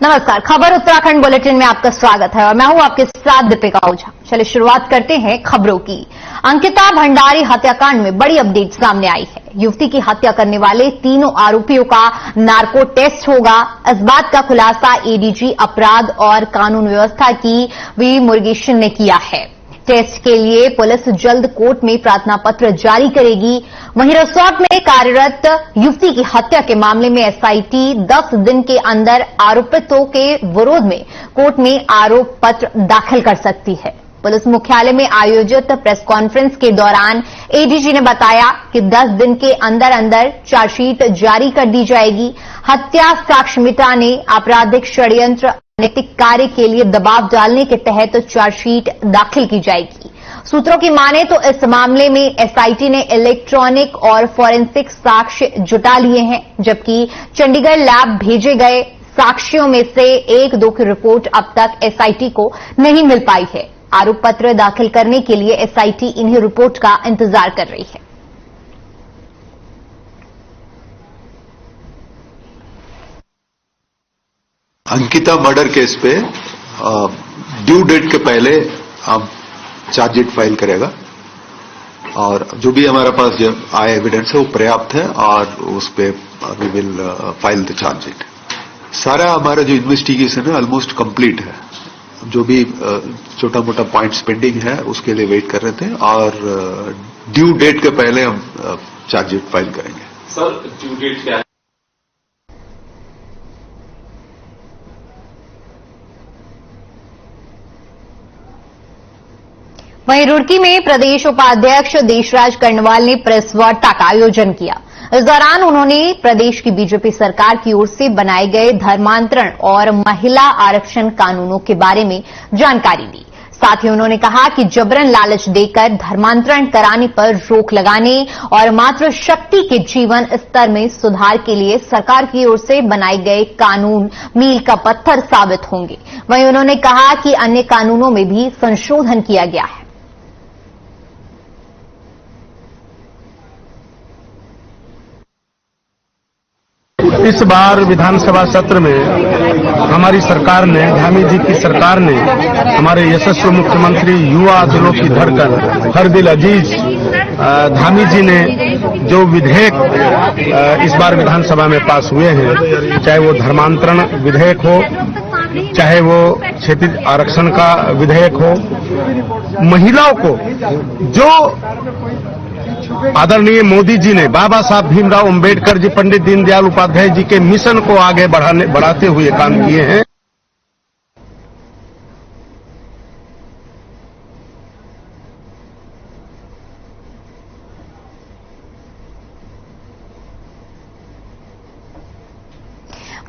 नमस्कार, खबर उत्तराखंड बुलेटिन में आपका स्वागत है और मैं हूं आपके साथ दीपिका ओझा। चलिए शुरुआत करते हैं खबरों की। अंकिता भंडारी हत्याकांड में बड़ी अपडेट सामने आई है। युवती की हत्या करने वाले तीनों आरोपियों का नार्को टेस्ट होगा। इस बात का खुलासा एडीजी अपराध और कानून व्यवस्था की वी मुरुगेशन ने किया है। टेस्ट के लिए पुलिस जल्द कोर्ट में प्रार्थना पत्र जारी करेगी। वहीं रिसोर्ट में कार्यरत युवती की हत्या के मामले में एसआईटी 10 दिन के अंदर आरोपितों के विरोध में कोर्ट में आरोप पत्र दाखिल कर सकती है। पुलिस मुख्यालय में आयोजित प्रेस कॉन्फ्रेंस के दौरान एडीजी ने बताया कि 10 दिन के अंदर अंदर चार्जशीट जारी कर दी जाएगी। हत्या साक्ष्य मिटाने, आपराधिक षड्यंत्र, अनैतिक कार्य के लिए दबाव डालने के तहत चार्जशीट दाखिल की जाएगी। सूत्रों की माने तो इस मामले में एसआईटी ने इलेक्ट्रॉनिक और फॉरेंसिक साक्ष्य जुटा लिए हैं, जबकि चंडीगढ़ लैब भेजे गए साक्ष्यों में से 1-2 की रिपोर्ट अब तक एसआईटी को नहीं मिल पाई है। आरोप पत्र दाखिल करने के लिए एसआईटी इन्हीं रिपोर्ट का इंतजार कर रही है। अंकिता मर्डर केस पे ड्यू डेट के पहले हम चार्जशीट फाइल करेगा और जो भी हमारे पास जो आए एविडेंस है वो पर्याप्त है और उस पे we will file the chargesheet. सारा हमारा जो इन्वेस्टिगेशन है ऑलमोस्ट कंप्लीट है। जो भी छोटा मोटा पॉइंट्स पेंडिंग है उसके लिए वेट कर रहे थे और ड्यू डेट के पहले हम चार्जशीट फाइल करेंगे। सर, ड्यू डेट क्या है? वहीं रुड़की में प्रदेश उपाध्यक्ष देशराज कर्णवाल ने प्रेस वार्ता का आयोजन किया। इस दौरान उन्होंने प्रदेश की बीजेपी सरकार की ओर से बनाए गए धर्मांतरण और महिला आरक्षण कानूनों के बारे में जानकारी दी। साथ ही उन्होंने कहा कि जबरन लालच देकर धर्मांतरण कराने पर रोक लगाने और मातृशक्ति के जीवन स्तर में सुधार के लिए सरकार की ओर से बनाए गए कानून मील का पत्थर साबित होंगे। वहीं उन्होंने कहा कि अन्य कानूनों में भी संशोधन किया गया है। इस बार विधानसभा सत्र में हमारी सरकार ने, धामी जी की सरकार ने, हमारे यशस्वी मुख्यमंत्री युवा दिलों की धड़कन हर दिल अजीज धामी जी ने जो विधेयक इस बार विधानसभा में पास हुए हैं, चाहे वो धर्मांतरण विधेयक हो, चाहे वो क्षेत्रीय आरक्षण का विधेयक हो, महिलाओं को जो आदरणीय मोदी जी ने बाबा साहब भीमराव अंबेडकर जी, पंडित दीनदयाल उपाध्याय जी के मिशन को आगे बढ़ाते हुए काम किए हैं।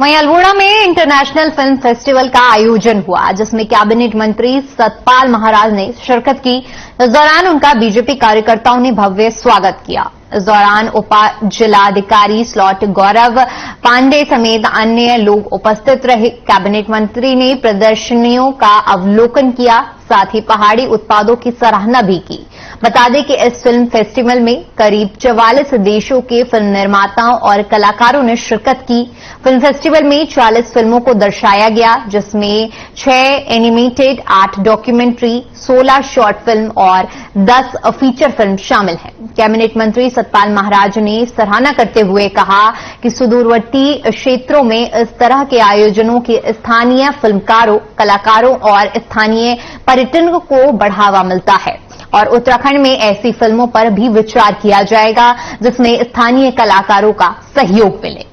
वहीं अल्मोड़ा में इंटरनेशनल फिल्म फेस्टिवल का आयोजन हुआ, जिसमें कैबिनेट मंत्री सतपाल महाराज ने शिरकत की। इस दौरान उनका बीजेपी कार्यकर्ताओं ने भव्य स्वागत किया। इस दौरान उप जिलाधिकारी स्लॉट गौरव पांडे समेत अन्य लोग उपस्थित रहे। कैबिनेट मंत्री ने प्रदर्शनियों का अवलोकन किया, साथ ही पहाड़ी उत्पादों की सराहना भी की। बता दें कि इस फिल्म फेस्टिवल में करीब 44 देशों के फिल्म निर्माताओं और कलाकारों ने शिरकत की। फिल्म फेस्टिवल में 40 फिल्मों को दर्शाया गया, जिसमें 6 एनिमेटेड, 8 डॉक्यूमेंट्री, 16 शॉर्ट फिल्म और 10 फीचर फिल्म शामिल हैं। कैबिनेट मंत्री सतपाल महाराज ने सराहना करते हुए कहा कि सुदूरवर्ती क्षेत्रों में इस तरह के आयोजनों की स्थानीय फिल्मकारों, कलाकारों और स्थानीय पर्यटन को बढ़ावा मिलता है और उत्तराखंड में ऐसी फिल्मों पर भी विचार किया जाएगा जिसमें स्थानीय कलाकारों का सहयोग मिले।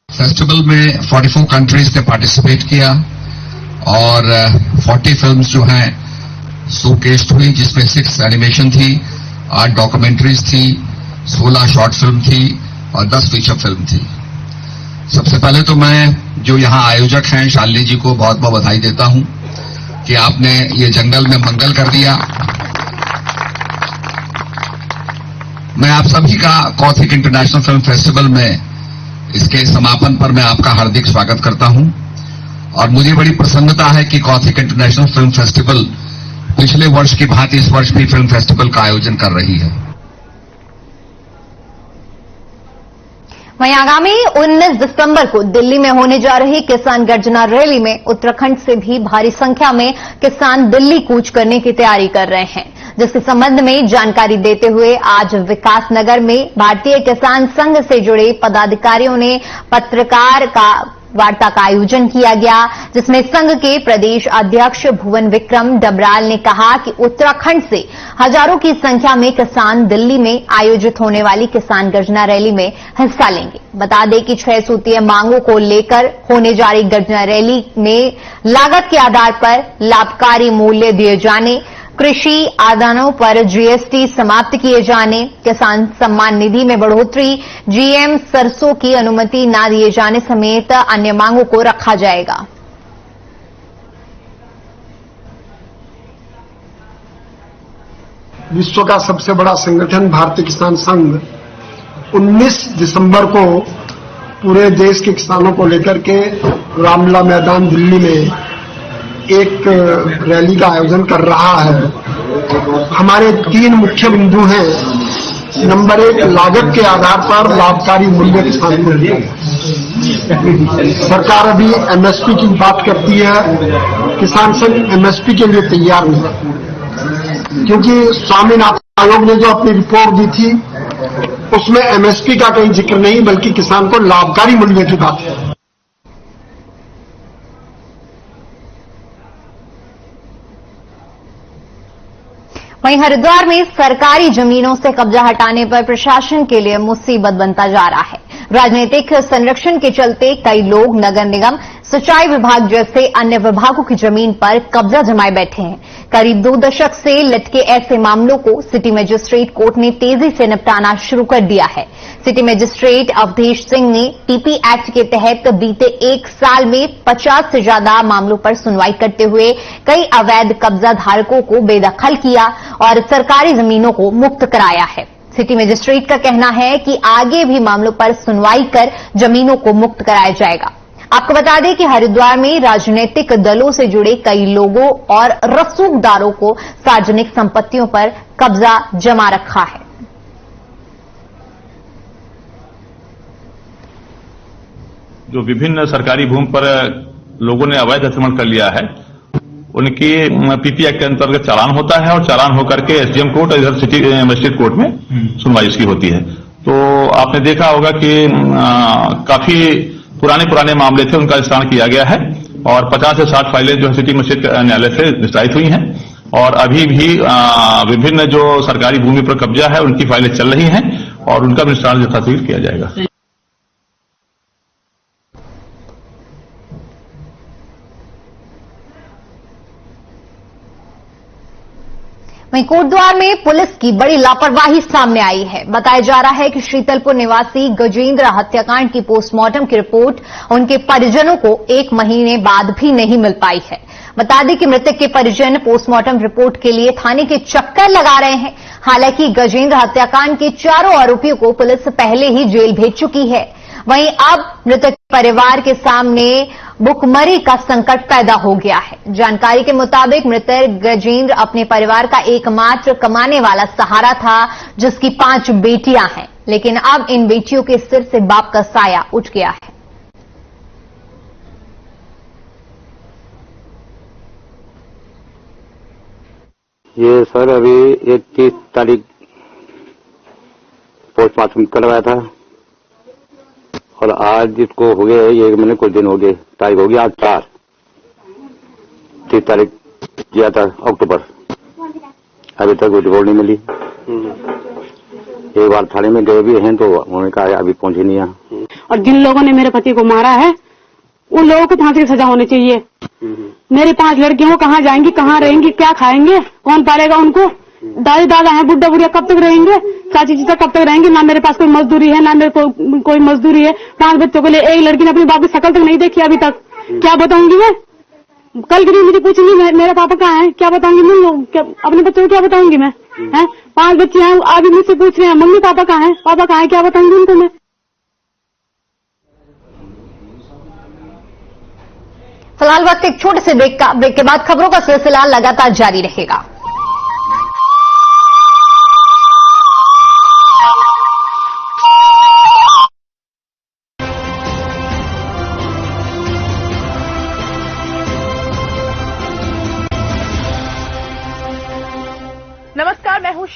फेस्टिवल में 44 कंट्रीज ने पार्टिसिपेट किया और 40 फिल्म्स जो हैं शोकेस्ड हुई, जिसमें 6 एनिमेशन थी, 8 डॉक्यूमेंट्रीज थी, 16 शॉर्ट फिल्म थी और 10 फीचर फिल्म थी। सबसे पहले तो मैं जो यहां आयोजक हैं शालिनी जी को बहुत बहुत बधाई देता हूं कि आपने ये जंगल में मंगल कर दिया। मैं आप सभी का कौथिक इंटरनेशनल फिल्म फेस्टिवल में इसके समापन पर मैं आपका हार्दिक स्वागत करता हूं और मुझे बड़ी प्रसन्नता है कि कौथिक इंटरनेशनल फिल्म फेस्टिवल पिछले वर्ष की भांति इस वर्ष भी फिल्म फेस्टिवल का आयोजन कर रही है। वहीं आगामी 19 दिसंबर को दिल्ली में होने जा रही किसान गर्जना रैली में उत्तराखंड से भी भारी संख्या में किसान दिल्ली कूच करने की तैयारी कर रहे हैं, जिसके संबंध में जानकारी देते हुए आज विकास नगर में भारतीय किसान संघ से जुड़े पदाधिकारियों ने पत्रकार वार्ता का आयोजन किया गया, जिसमें संघ के प्रदेश अध्यक्ष भुवन विक्रम डबराल ने कहा कि उत्तराखंड से हजारों की संख्या में किसान दिल्ली में आयोजित होने वाली किसान गर्जना रैली में हिस्सा लेंगे। बता दें कि 6 सूत्रीय मांगों को लेकर होने जा रही गर्जना रैली में लागत के आधार पर लाभकारी मूल्य दिए जाने, कृषि आदानों पर जीएसटी समाप्त किए जाने, किसान सम्मान निधि में बढ़ोतरी, जीएम सरसों की अनुमति न दिए जाने समेत अन्य मांगों को रखा जाएगा। विश्व का सबसे बड़ा संगठन भारतीय किसान संघ 19 दिसंबर को पूरे देश के किसानों को लेकर के रामलीला मैदान दिल्ली में एक रैली का आयोजन कर रहा है। हमारे 3 मुख्य बिंदु हैं। नंबर 1, लागत के आधार पर लाभकारी मूल्य किसान को मिलेगा। सरकार अभी एमएसपी की बात करती है, किसान संघ एमएसपी के लिए तैयार नहीं, क्योंकि स्वामीनाथन आयोग ने जो अपनी रिपोर्ट दी थी उसमें एमएसपी का कोई जिक्र नहीं, बल्कि किसान को लाभकारी मूल्य की बात है। वहीं हरिद्वार में सरकारी जमीनों से कब्जा हटाने पर प्रशासन के लिए मुसीबत बनता जा रहा है। राजनीतिक संरक्षण के चलते कई लोग नगर निगम, सिंचाई विभाग जैसे अन्य विभागों की जमीन पर कब्जा जमाए बैठे हैं। करीब 2 दशक से लटके ऐसे मामलों को सिटी मजिस्ट्रेट कोर्ट ने तेजी से निपटाना शुरू कर दिया है। सिटी मजिस्ट्रेट अवधेश सिंह ने टीपी एक्ट के तहत बीते 1 साल में 50 से ज्यादा मामलों पर सुनवाई करते हुए कई अवैध कब्जा धारकों को बेदखल किया और सरकारी जमीनों को मुक्त कराया है। सिटी मजिस्ट्रेट का कहना है कि आगे भी मामलों पर सुनवाई कर जमीनों को मुक्त कराया जाएगा। आपको बता दें कि हरिद्वार में राजनीतिक दलों से जुड़े कई लोगों और रसूखदारों को सार्वजनिक संपत्तियों पर कब्जा जमा रखा है। जो विभिन्न सरकारी भूमि पर लोगों ने अवैध अतिक्रमण कर लिया है, उनकी पीपी एक्ट के अंतर्गत चालान होता है और चालान होकर के एसडीएम कोर्ट और इधर सिटी मजिस्ट्रेट कोर्ट में सुनवाई इसकी होती है। तो आपने देखा होगा कि काफी पुराने मामले थे, उनका निस्तारण किया गया है और 50 से 60 फाइलें जो सिटी मजिस्ट्रेट न्यायालय से निस्तारित हुई हैं और अभी भी विभिन्न जो सरकारी भूमि पर कब्जा है उनकी फाइलें चल रही हैं और उनका निस्तारण यथाशीघ्र किया जाएगा। वहीं कोटद्वार में पुलिस की बड़ी लापरवाही सामने आई है। बताया जा रहा है कि शीतलपुर निवासी गजेंद्र हत्याकांड की पोस्टमार्टम की रिपोर्ट उनके परिजनों को 1 महीने बाद भी नहीं मिल पाई है। बता दें कि मृतक के परिजन पोस्टमार्टम रिपोर्ट के लिए थाने के चक्कर लगा रहे हैं। हालांकि गजेंद्र हत्याकांड के चारों आरोपियों को पुलिस पहले ही जेल भेज चुकी है। वहीं अब मृतक परिवार के सामने भुखमरी का संकट पैदा हो गया है। जानकारी के मुताबिक मृतक गजेंद्र अपने परिवार का एकमात्र कमाने वाला सहारा था, जिसकी 5 बेटियां हैं, लेकिन अब इन बेटियों के सिर से बाप का साया उठ गया है। ये सर अभी 31 तारीख पोस्टमार्टम करवाया था और आज जिसको हो गए 1 महीने कुछ दिन हो गए, तारीख हो गई आज 4, 30 तारीख किया था अक्टूबर, अभी तक कोई रिपोर्ट नहीं मिली। एक बार थाने में गए भी हैं तो उन्होंने कहा अभी पहुंचे नहीं यहाँ। और जिन लोगों ने मेरे पति को मारा है उन लोगों को फांसी की सजा होनी चाहिए। मेरी 5 लड़कियों को कहाँ जाएंगी, कहाँ रहेंगी, क्या खाएंगे, कौन पालेगा उनको? दादी दादा है, बुढ़ा बुढ़िया कब तक रहेंगे, चाची चीचा कब तक रहेंगे? ना मेरे पास कोई मजदूरी है, ना मेरे को कोई मजदूरी है। 5 बच्चों के लिए एक लड़की ने अपने बाप की शक्ल तक नहीं देखी अभी तक। क्या बताऊंगी मैं? कल की मुझे पूछूंगी मेरे पापा कहाँ है, क्या बताऊंगी मैं? अपने बच्चों को क्या बताऊंगी मैं? 5 बच्चे हैं, अभी मुझसे पूछ रहे हैं मम्मी पापा कहाँ है, पापा कहाँ है, क्या बताऊंगी उनको मैं? फिलहाल वक्त एक छोटे से ब्रेक के बाद खबरों का सिलसिला लगातार जारी रहेगा।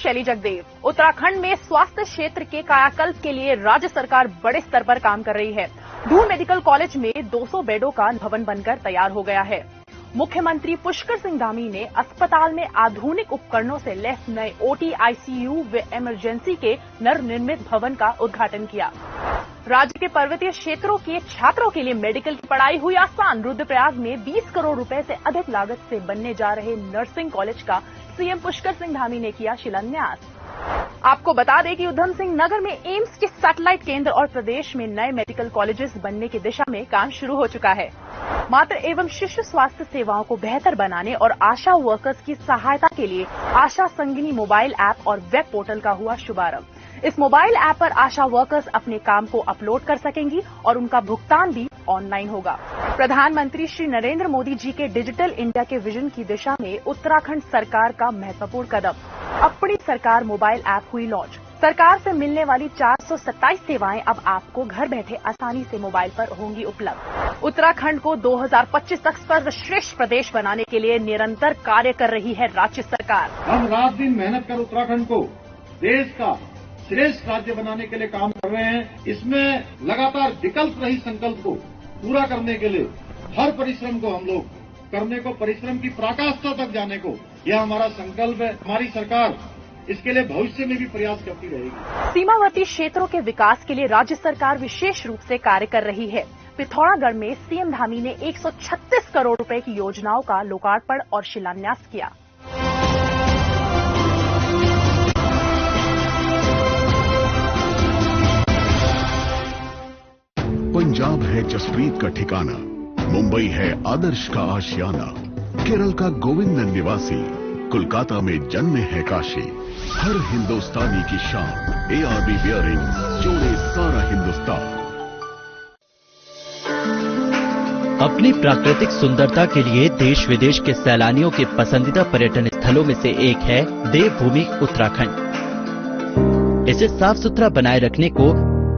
शैली जगदेव। उत्तराखंड में स्वास्थ्य क्षेत्र के कायाकल्प के लिए राज्य सरकार बड़े स्तर पर काम कर रही है। दून मेडिकल कॉलेज में 200 बेडों का भवन बनकर तैयार हो गया है। मुख्यमंत्री पुष्कर सिंह धामी ने अस्पताल में आधुनिक उपकरणों से लैस नए ओटी, आईसीयू व इमरजेंसी के नवनिर्मित भवन का उद्घाटन किया। राज्य के पर्वतीय क्षेत्रों के छात्रों के लिए मेडिकल की पढ़ाई हुई आसान। रुद्रप्रयाग में 20 करोड़ रुपए से अधिक लागत से बनने जा रहे नर्सिंग कॉलेज का सीएम पुष्कर सिंह धामी ने किया शिलान्यास। आपको बता दें कि उधम सिंह नगर में एम्स के सैटेलाइट केंद्र और प्रदेश में नए मेडिकल कॉलेजेस बनने की दिशा में काम शुरू हो चुका है। मातृ एवं शिशु स्वास्थ्य सेवाओं को बेहतर बनाने और आशा वर्कर्स की सहायता के लिए आशा संगिनी मोबाइल ऐप और वेब पोर्टल का हुआ शुभारंभ। इस मोबाइल ऐप पर आशा वर्कर्स अपने काम को अपलोड कर सकेंगी और उनका भुगतान भी ऑनलाइन होगा। प्रधानमंत्री श्री नरेंद्र मोदी जी के डिजिटल इंडिया के विजन की दिशा में उत्तराखंड सरकार का महत्वपूर्ण कदम। अपनी सरकार मोबाइल ऐप हुई लॉन्च। सरकार से मिलने वाली 427 सेवाएं अब आपको घर बैठे आसानी से मोबाइल पर होंगी उपलब्ध। उत्तराखंड को 2025 तक सर्वश्रेष्ठ प्रदेश बनाने के लिए निरंतर कार्य कर रही है राज्य सरकार। हम रात दिन मेहनत कर उत्तराखंड को देश का श्रेष्ठ राज्य बनाने के लिए काम कर रहे हैं। इसमें लगातार विकल्प रही संकल्प को पूरा करने के लिए हर परिश्रम को हम लोग करने को, परिश्रम की पराकाष्ठा तक जाने को, यह हमारा संकल्प है। हमारी सरकार इसके लिए भविष्य में भी प्रयास करती रहेगी। सीमावर्ती क्षेत्रों के विकास के लिए राज्य सरकार विशेष रूप से कार्य कर रही है। पिथौरागढ़ में सीएम धामी ने 136 करोड़ रुपए की योजनाओं का लोकार्पण और शिलान्यास किया। पंजाब है जसप्रीत का ठिकाना, मुंबई है आदर्श का आशियाना, केरल का गोविंद निवासी, कोलकाता में जन्मे है काशी। हर हिंदुस्तानी की शान ARB बियरिंग्स, जोड़े सारा हिंदुस्तान। अपनी प्राकृतिक सुंदरता के लिए देश विदेश के सैलानियों के पसंदीदा पर्यटन स्थलों में से एक है देवभूमि उत्तराखंड। इसे साफ सुथरा बनाए रखने को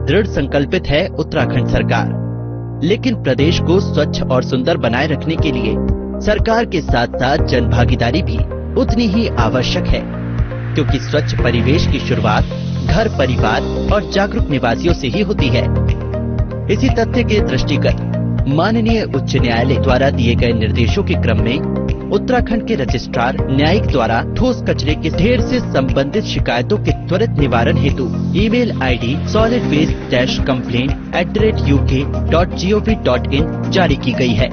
दृढ़ संकल्पित है उत्तराखंड सरकार। लेकिन प्रदेश को स्वच्छ और सुंदर बनाए रखने के लिए सरकार के साथ साथ जन भागीदारी भी उतनी ही आवश्यक है, क्योंकि स्वच्छ परिवेश की शुरुआत घर, परिवार और जागरूक निवासियों से ही होती है। इसी तथ्य के दृष्टिगत माननीय उच्च न्यायालय द्वारा दिए गए निर्देशों के क्रम में उत्तराखंड के रजिस्ट्रार न्यायिक द्वारा ठोस कचरे के ढेर से संबंधित शिकायतों के त्वरित निवारण हेतु ईमेल ID solidwaste-complaint@uk.gov.in जारी की गई है।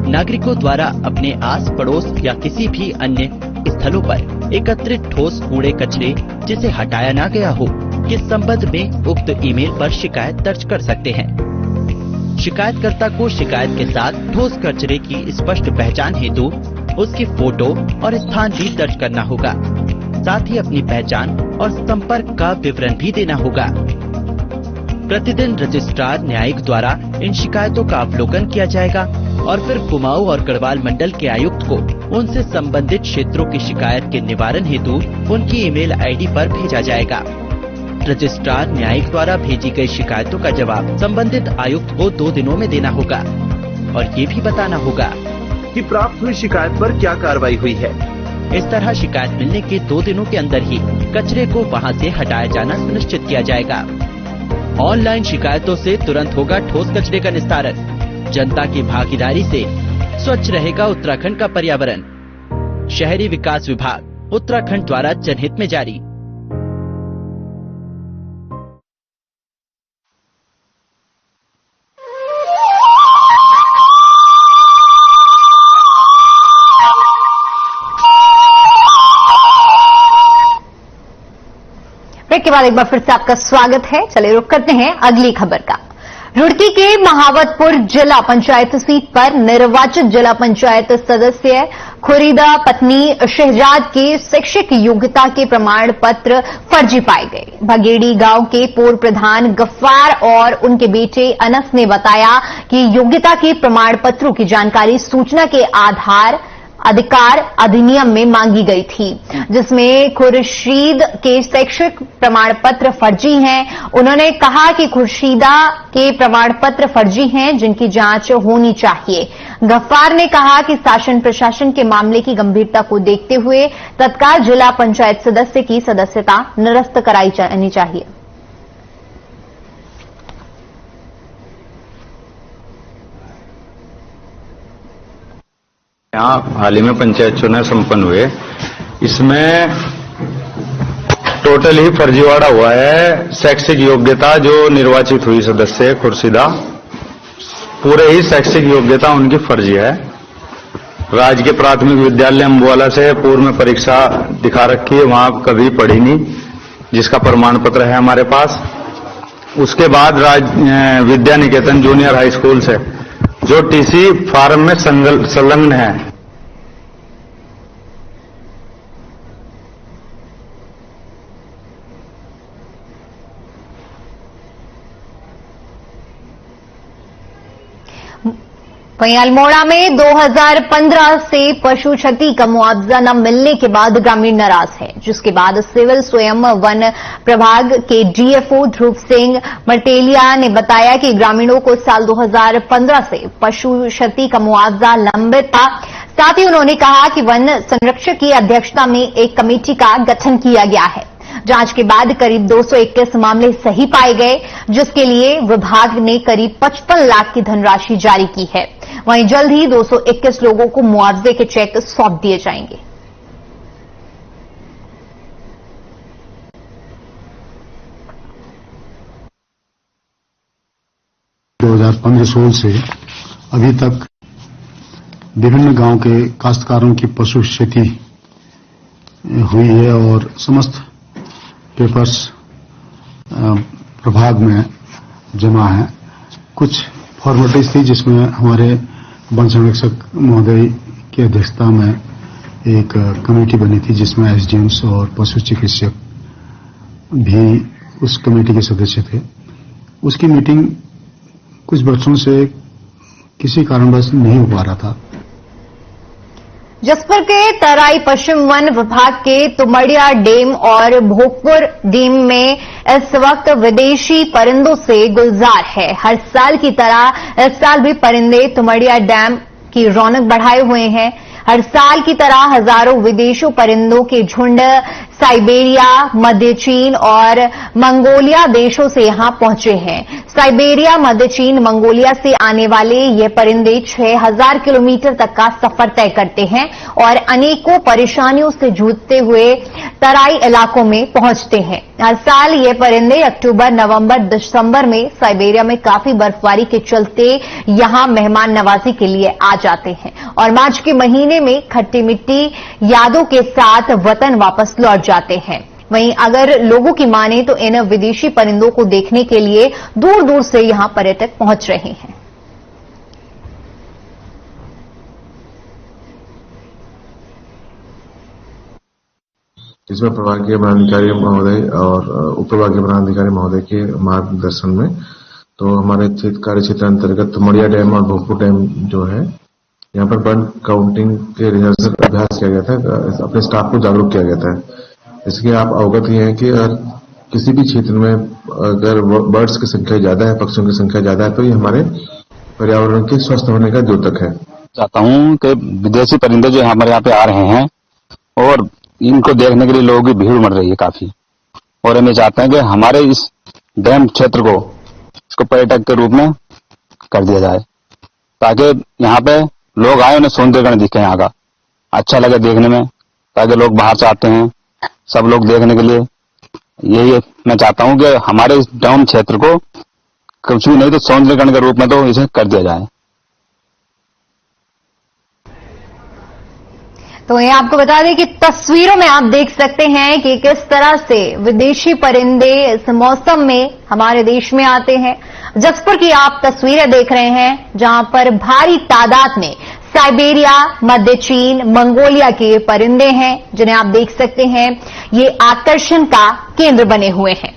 नागरिकों द्वारा अपने आस पड़ोस या किसी भी अन्य स्थलों पर एकत्रित ठोस कूड़े कचरे जिसे हटाया न गया हो के संबंध में उक्त ईमेल पर शिकायत दर्ज कर सकते हैं। शिकायतकर्ता को शिकायत के साथ ठोस कचरे की स्पष्ट पहचान हेतु उसकी फोटो और स्थान भी दर्ज करना होगा। साथ ही अपनी पहचान और संपर्क का विवरण भी देना होगा। प्रतिदिन रजिस्ट्रार न्यायिक द्वारा इन शिकायतों का अवलोकन किया जाएगा और फिर कुमाऊं और गढ़वाल मंडल के आयुक्त को उनसे संबंधित क्षेत्रों की शिकायत के निवारण हेतु उनकी ईमेल ID पर भेजा जाएगा। रजिस्ट्रार न्यायिक द्वारा भेजी गई शिकायतों का जवाब संबंधित आयुक्त को 2 दिनों में देना होगा और ये भी बताना होगा कि प्राप्त हुई शिकायत पर क्या कार्रवाई हुई है। इस तरह शिकायत मिलने के 2 दिनों के अंदर ही कचरे को वहां से हटाया जाना सुनिश्चित किया जाएगा। ऑनलाइन शिकायतों से तुरंत होगा ठोस कचरे का निस्तारण। जनता की भागीदारी से स्वच्छ रहेगा उत्तराखंड का पर्यावरण। शहरी विकास विभाग उत्तराखंड द्वारा जनहित में जारी। ब्रेक के बाद एक बार फिर से आपका स्वागत है। चलिए रुक करते हैं अगली खबर का। रुड़की के महावतपुर जिला पंचायत सीट पर निर्वाचित जिला पंचायत सदस्य खुरीदा पत्नी शहजाद के शैक्षिक योग्यता के प्रमाण पत्र फर्जी पाए गए। भगेड़ी गांव के पूर्व प्रधान गफ्फार और उनके बेटे अनस ने बताया कि योग्यता के प्रमाण पत्रों की जानकारी सूचना के अधिकार अधिनियम में मांगी गई थी, जिसमें खुर्शीद के शैक्षिक प्रमाण पत्र फर्जी हैं। उन्होंने कहा कि खुर्शीदा के प्रमाण पत्र फर्जी हैं, जिनकी जांच होनी चाहिए। गफ्फार ने कहा कि शासन प्रशासन के मामले की गंभीरता को देखते हुए तत्काल जिला पंचायत सदस्य की सदस्यता निरस्त कराई जानी चाहिए। यहाँ हाल ही में पंचायत चुनाव संपन्न हुए, इसमें टोटल ही फर्जीवाड़ा हुआ है। शैक्षिक योग्यता जो निर्वाचित हुई सदस्य खुर्शीदा, पूरे ही शैक्षिक योग्यता उनकी फर्जी है। राजकीय प्राथमिक विद्यालय अम्बुवाला से पूर्व में परीक्षा दिखा रखी है, वहां कभी पढ़ी नहीं, जिसका प्रमाण पत्र है हमारे पास। उसके बाद Vidya Niketan junior high school से जो टीसी फार्म में संलग्न है। वहीं अल्मोड़ा में 2015 से पशु क्षति का मुआवजा न मिलने के बाद ग्रामीण नाराज है, जिसके बाद सिविल स्वयं वन प्रभाग के डीएफओ ध्रुव सिंह मर्तेलिया ने बताया कि ग्रामीणों को साल 2015 से पशु क्षति का मुआवजा लंबित था। साथ ही उन्होंने कहा कि वन संरक्षक की अध्यक्षता में एक कमेटी का गठन किया गया है। जांच के बाद करीब 221 मामले सही पाए गए, जिसके लिए विभाग ने करीब 55 लाख की धनराशि जारी की है। वहीं जल्द ही 221 लोगों को मुआवजे के चेक सौंप दिए जाएंगे। दो 2015-16 से अभी तक विभिन्न गांव के काश्तकारों की पशु क्षति हुई है और समस्त पेपर्स प्रभाग में जमा है। कुछ फॉर्मेलिटीज थी जिसमें हमारे वन संरक्षक महोदय की अध्यक्षता में एक कमेटी बनी थी, जिसमें एसडीएम्स और पशु चिकित्सक भी उस कमेटी के सदस्य थे। उसकी मीटिंग कुछ वर्षों से किसी कारणवश नहीं हो पा रहा था। जसपुर के तराई पश्चिम वन विभाग के तुमड़िया डैम और भोगपुर डैम में इस वक्त विदेशी परिंदों से गुलजार है। हर साल की तरह इस साल भी परिंदे तुमड़िया डैम की रौनक बढ़ाए हुए हैं। हर साल की तरह हजारों विदेशी परिंदों के झुंड साइबेरिया, मध्य चीन और मंगोलिया देशों से यहां पहुंचे हैं। साइबेरिया, मध्य चीन, मंगोलिया से आने वाले ये परिंदे 6000 किलोमीटर तक का सफर तय करते हैं और अनेकों परेशानियों से जूझते हुए तराई इलाकों में पहुंचते हैं। हर साल ये परिंदे अक्टूबर, नवंबर, दिसंबर में साइबेरिया में काफी बर्फबारी के चलते यहां मेहमान नवाजी के लिए आ जाते हैं और मार्च के महीने में खट्टी मिट्टी यादों के साथ वतन वापस लौट जाते हैं। वहीं अगर लोगों की माने तो इन विदेशी परिंदों को देखने के लिए दूर दूर से यहां पर्यटक पहुंच रहे हैं। इसमें प्रभागीय वनाधिकारी महोदय और उप प्रभागीय वनाधिकारी महोदय के मार्गदर्शन में तो हमारे कार्य क्षेत्र अंतर्गत तुमड़िया डैम और भोगपुर डैम जो है, यहाँ पर बर्ड काउंटिंग के रिहर्सल अभ्यास किया गया था। अपने स्टाफ को जागरूक किया गया था। इसके आप अवगत ही हैं कि अगर किसी भी क्षेत्र में अगर बर्ड्स की संख्या ज्यादा है, पक्षियों की संख्या ज्यादा है, तो ये हमारे पर्यावरण के स्वस्थ होने का द्योतक है। चाहता हूँ कि विदेशी परिंदे जो हमारे यहाँ पे आ रहे हैं और इनको देखने के लिए लोगों की भीड़ उमड़ रही है काफी, और हम चाहते हैं कि हमारे इस डैम क्षेत्र को इसको पर्यटक के रूप में कर दिया जाए, ताकि यहाँ पे लोग आए, उन्हें सौंदर्यकरण दिखे यहाँ का, अच्छा लगे देखने में, ताकि लोग बाहर से आते हैं सब लोग देखने के लिए। यही मैं चाहता हूँ कि हमारे इस डैम क्षेत्र को कुछ भी नहीं तो सौंदर्यकरण के रूप में तो इसे कर दिया जाए। तो ये आपको बता दें कि तस्वीरों में आप देख सकते हैं कि किस तरह से विदेशी परिंदे इस मौसम में हमारे देश में आते हैं। जसपुर की आप तस्वीरें देख रहे हैं, जहां पर भारी तादाद में साइबेरिया, मध्य चीन, मंगोलिया के परिंदे हैं, जिन्हें आप देख सकते हैं ये आकर्षण का केंद्र बने हुए हैं।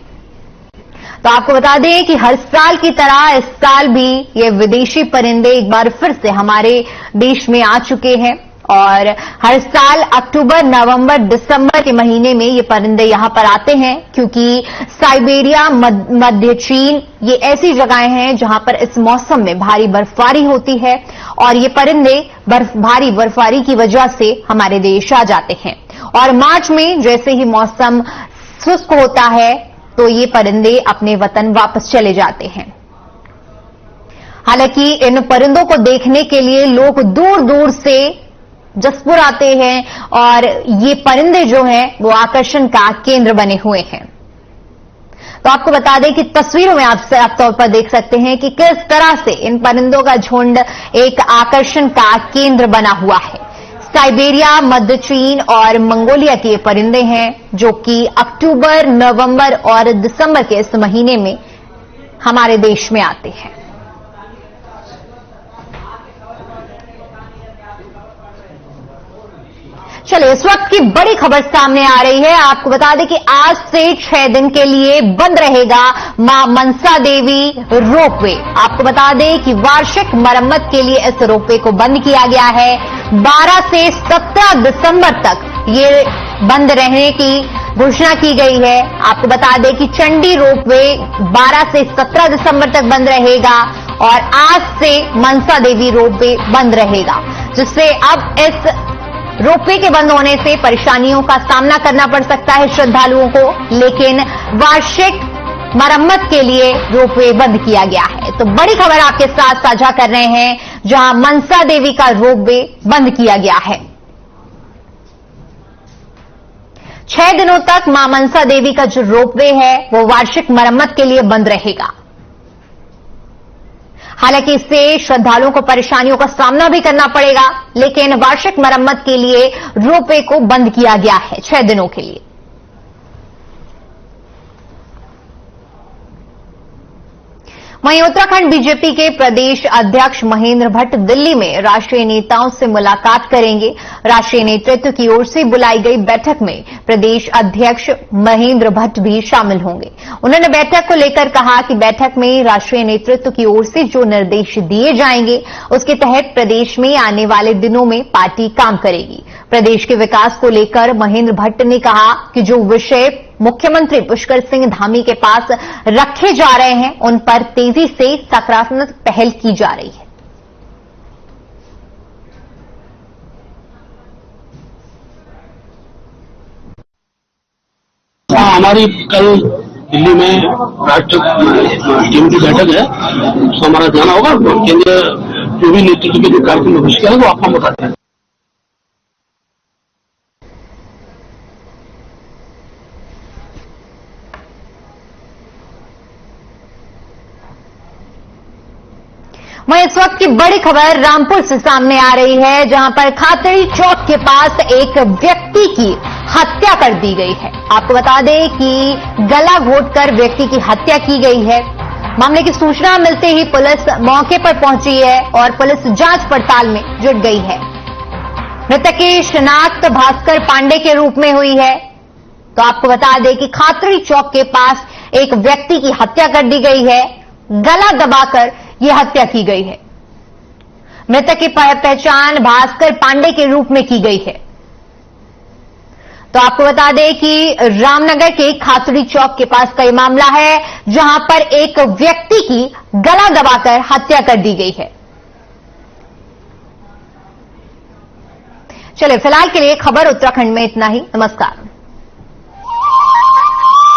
तो आपको बता दें कि हर साल की तरह इस साल भी ये विदेशी परिंदे एक बार फिर से हमारे देश में आ चुके हैं और हर साल अक्टूबर, नवंबर, दिसंबर के महीने में ये परिंदे यहां पर आते हैं, क्योंकि साइबेरिया, मध्य चीन, ये ऐसी जगहें हैं जहां पर इस मौसम में भारी बर्फबारी होती है और ये परिंदे भारी बर्फबारी की वजह से हमारे देश आ जाते हैं। और मार्च में जैसे ही मौसम शुष्क होता है तो ये परिंदे अपने वतन वापस चले जाते हैं। हालांकि इन परिंदों को देखने के लिए लोग दूर दूर से जसपुर आते हैं और ये परिंदे जो हैं वो आकर्षण का केंद्र बने हुए हैं। तो आपको बता दें कि तस्वीरों में आप साफ तौर पर देख सकते हैं कि किस तरह से इन परिंदों का झुंड एक आकर्षण का केंद्र बना हुआ है। साइबेरिया, मध्य चीन और मंगोलिया के परिंदे हैं जो कि अक्टूबर, नवंबर और दिसंबर के इस महीने में हमारे देश में आते हैं। चलिए, इस वक्त की बड़ी खबर सामने आ रही है। आपको बता दें कि आज से 6 दिन के लिए बंद रहेगा मां मनसा देवी रोपवे। आपको बता दें कि वार्षिक मरम्मत के लिए इस रोपवे को बंद किया गया है। 12 से 17 दिसंबर तक ये बंद रहने की घोषणा की गई है। आपको बता दें कि चंडी रोपवे 12 से 17 दिसंबर तक बंद रहेगा और आज से मनसा देवी रोपवे बंद रहेगा, जिससे अब इस रोपवे के बंद होने से परेशानियों का सामना करना पड़ सकता है श्रद्धालुओं को, लेकिन वार्षिक मरम्मत के लिए रोपवे बंद किया गया है। तो बड़ी खबर आपके साथ साझा कर रहे हैं, जहां मनसा देवी का रोपवे बंद किया गया है। 6 दिनों तक मां मनसा देवी का जो रोपवे है वो वार्षिक मरम्मत के लिए बंद रहेगा। हालांकि इससे श्रद्धालुओं को परेशानियों का सामना भी करना पड़ेगा, लेकिन वार्षिक मरम्मत के लिए रोपवे को बंद किया गया है 6 दिनों के लिए। वहीं उत्तराखंड बीजेपी के प्रदेश अध्यक्ष महेंद्र भट्ट दिल्ली में राष्ट्रीय नेताओं से मुलाकात करेंगे। राष्ट्रीय नेतृत्व की ओर से बुलाई गई बैठक में प्रदेश अध्यक्ष महेंद्र भट्ट भी शामिल होंगे। उन्होंने बैठक को लेकर कहा कि बैठक में राष्ट्रीय नेतृत्व की ओर से जो निर्देश दिए जाएंगे उसके तहत प्रदेश में आने वाले दिनों में पार्टी काम करेगी। प्रदेश के विकास को लेकर महेंद्र भट्ट ने कहा कि जो विषय मुख्यमंत्री पुष्कर सिंह धामी के पास रखे जा रहे हैं उन पर तेजी से सकारात्मक पहल की जा रही है। हमारी कल दिल्ली में राष्ट्रीय टीम की बैठक है, तो हमारा जाना होगा। केंद्रीय जो भी नेतृत्व के जो कार्यक्रम घोषित है वो आपको बताते हैं। वहीं इस वक्त की बड़ी खबर रामपुर से सामने आ रही है, जहां पर खातड़ी चौक के पास एक व्यक्ति की हत्या कर दी गई है। आपको बता दें कि गला घोंटकर व्यक्ति की हत्या की गई है। मामले की सूचना मिलते ही पुलिस मौके पर पहुंची है और पुलिस जांच पड़ताल में जुट गई है। मृतक की शिनाख्त भास्कर पांडे के रूप में हुई है। तो आपको बता दें कि खातड़ी चौक के पास एक व्यक्ति की हत्या कर दी गई है, गला दबाकर यह हत्या की गई है। मृतक की पहचान भास्कर पांडे के रूप में की गई है। तो आपको बता दें कि रामनगर के खातड़ी चौक के पास का यह मामला है, जहां पर एक व्यक्ति की गला दबाकर हत्या कर दी गई है। चलिए, फिलहाल के लिए खबर उत्तराखंड में इतना ही। नमस्कार।